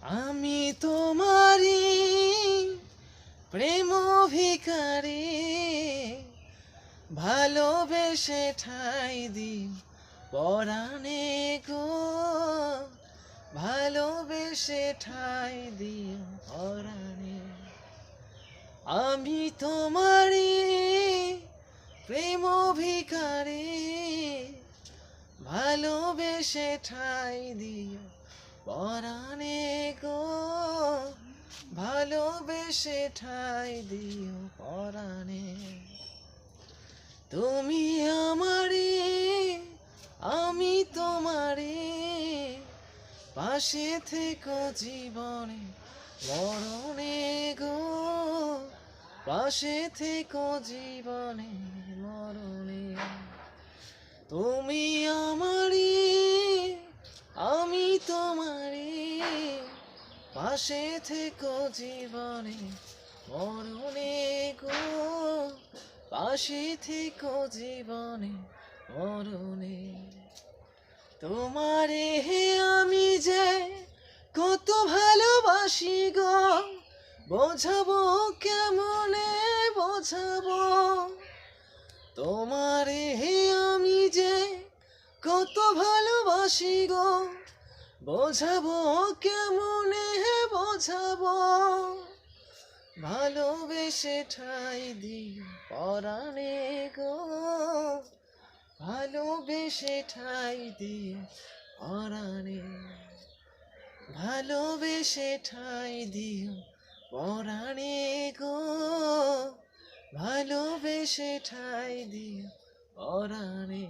আমি তোমারি প্রেম ভিখারি, ভালোবেসে ঠাই দিই পরাণে গো, ভালোবেসে ঠাই দিই পরাণে। আমি তোমারি প্রেম ভিখারি, ভালোবেসে ঠাই দিও পরাণে গো, ভালোবেসে ঠাই দিও পরাণে। তুমি আমারি আমি তোমারি, পাশে থেকো জীবনে মরণে গো, পাশে থেকো জীবনে মরণে। তুমি আমারি আমি তোমারি, পাশে থেকো জীবনে মরণে গো, পাশে থেকো জীবনে মরণে। তোমারে হে আমি যে কত ভালোবাসি গো, বোঝাবো কেমনে বোঝাবো। তোমারে হে আমি যে কত ভালোবাসি গো, বোঝাবো কেমনে বোঝাবো। ভালোবেসে ঠাই দিই পরাণে গো, ভালোবেসে ঠাই দিই পরাণে, ভালোবেসে ঠাই দিও পরাণে গো, ভালোবেসে ঠাই দিও পরাণে।